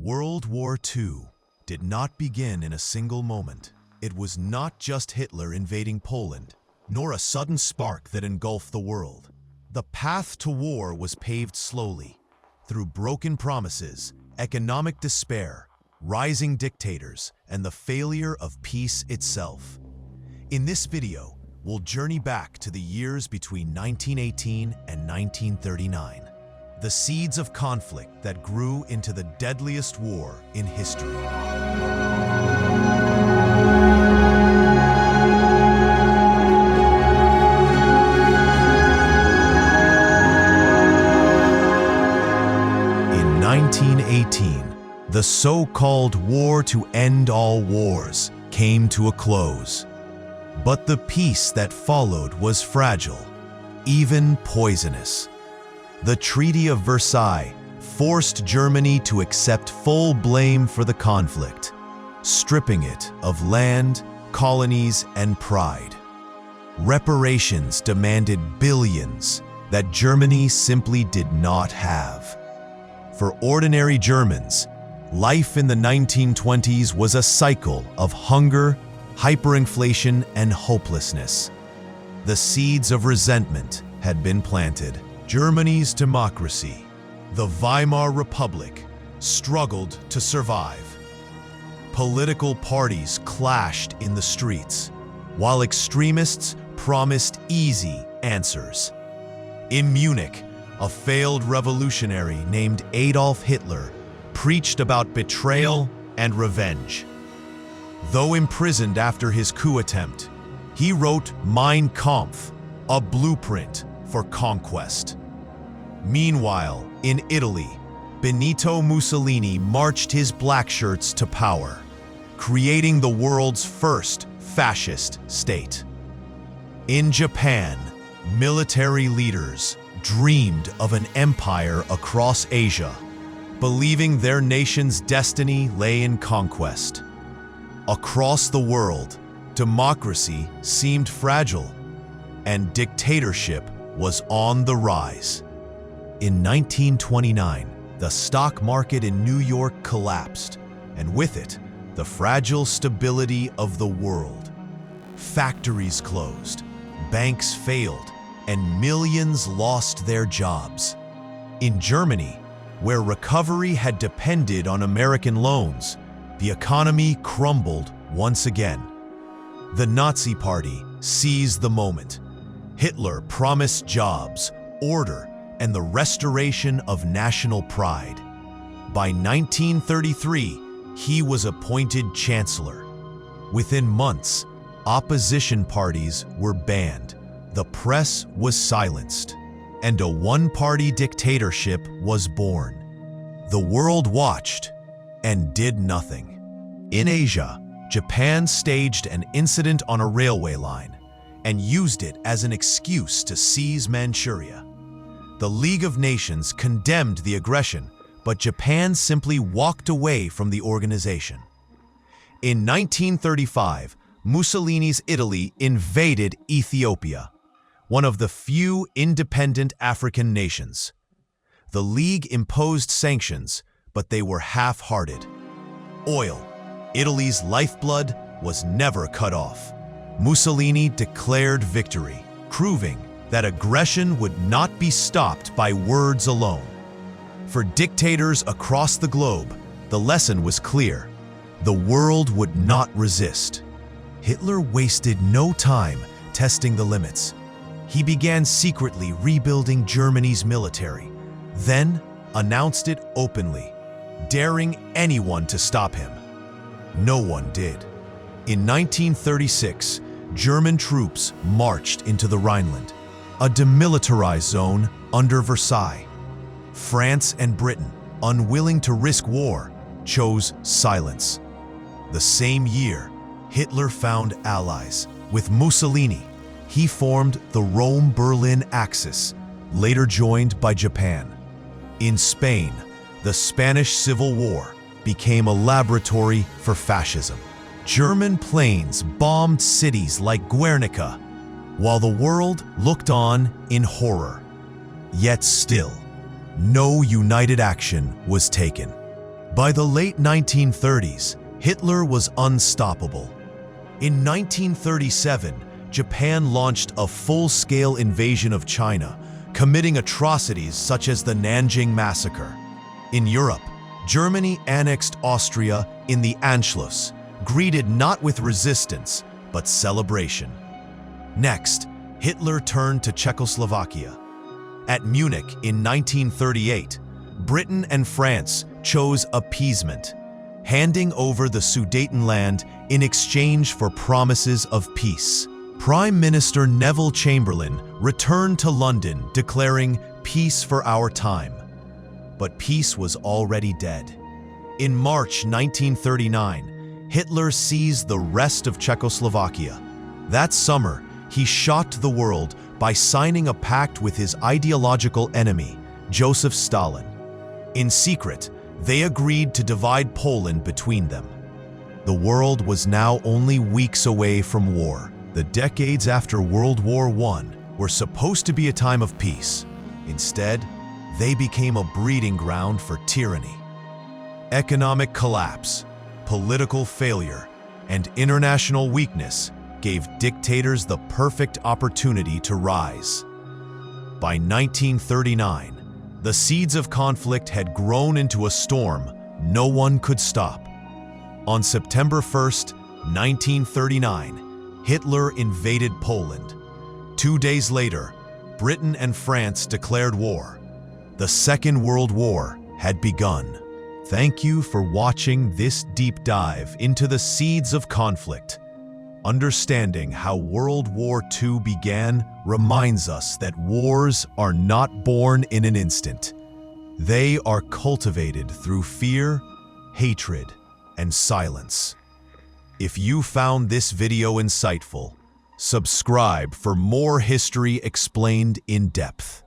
World War II did not begin in a single moment. It was not just Hitler invading Poland, nor a sudden spark that engulfed the world. The path to war was paved slowly, through broken promises, economic despair, rising dictators, and the failure of peace itself. In this video, we'll journey back to the years between 1918 and 1939. The seeds of conflict that grew into the deadliest war in history. In 1918, the so-called war to end all wars came to a close. But the peace that followed was fragile, even poisonous. The Treaty of Versailles forced Germany to accept full blame for the conflict, stripping it of land, colonies, and pride. Reparations demanded billions that Germany simply did not have. For ordinary Germans, life in the 1920s was a cycle of hunger, hyperinflation, and hopelessness. The seeds of resentment had been planted. Germany's democracy, the Weimar Republic, struggled to survive. Political parties clashed in the streets, while extremists promised easy answers. In Munich, a failed revolutionary named Adolf Hitler preached about betrayal and revenge. Though imprisoned after his coup attempt, he wrote Mein Kampf, a blueprint for conquest. Meanwhile, in Italy, Benito Mussolini marched his blackshirts to power, creating the world's first fascist state. In Japan, military leaders dreamed of an empire across Asia, believing their nation's destiny lay in conquest. Across the world, democracy seemed fragile, and dictatorship was on the rise. In 1929, the stock market in New York collapsed, and with it, the fragile stability of the world. Factories closed, banks failed, and millions lost their jobs. In Germany, where recovery had depended on American loans, the economy crumbled once again. The Nazi Party seized the moment. Hitler promised jobs, order, and the restoration of national pride. By 1933, he was appointed chancellor. Within months, opposition parties were banned, the press was silenced, and a one-party dictatorship was born. The world watched and did nothing. In Asia, Japan staged an incident on a railway line and used it as an excuse to seize Manchuria. The League of Nations condemned the aggression, but Japan simply walked away from the organization. In 1935, Mussolini's Italy invaded Ethiopia, one of the few independent African nations. The League imposed sanctions, but they were half-hearted. Oil, Italy's lifeblood, was never cut off. Mussolini declared victory, proving that aggression would not be stopped by words alone. For dictators across the globe, the lesson was clear: the world would not resist. Hitler wasted no time testing the limits. He began secretly rebuilding Germany's military, then announced it openly, daring anyone to stop him. No one did. In 1936, German troops marched into the Rhineland, a demilitarized zone under Versailles. France and Britain, unwilling to risk war, chose silence. The same year, Hitler found allies. With Mussolini, he formed the Rome-Berlin Axis, later joined by Japan. In Spain, the Spanish Civil War became a laboratory for fascism. German planes bombed cities like Guernica, while the world looked on in horror. Yet still, no united action was taken. By the late 1930s, Hitler was unstoppable. In 1937, Japan launched a full-scale invasion of China, committing atrocities such as the Nanjing Massacre. In Europe, Germany annexed Austria in the Anschluss, greeted not with resistance, but celebration. Next, Hitler turned to Czechoslovakia. At Munich in 1938, Britain and France chose appeasement, handing over the Sudetenland in exchange for promises of peace. Prime Minister Neville Chamberlain returned to London declaring peace for our time. But peace was already dead. In March 1939, Hitler seized the rest of Czechoslovakia. That summer, he shocked the world by signing a pact with his ideological enemy, Joseph Stalin. In secret, they agreed to divide Poland between them. The world was now only weeks away from war. The decades after World War I were supposed to be a time of peace. Instead, they became a breeding ground for tyranny. Economic collapse, political failure, and international weakness gave dictators the perfect opportunity to rise. By 1939, the seeds of conflict had grown into a storm no one could stop. On September 1st, 1939, Hitler invaded Poland. 2 days later, Britain and France declared war. The Second World War had begun. Thank you for watching this deep dive into the seeds of conflict. Understanding how World War II began reminds us that wars are not born in an instant. They are cultivated through fear, hatred, and silence. If you found this video insightful, subscribe for more history explained in depth.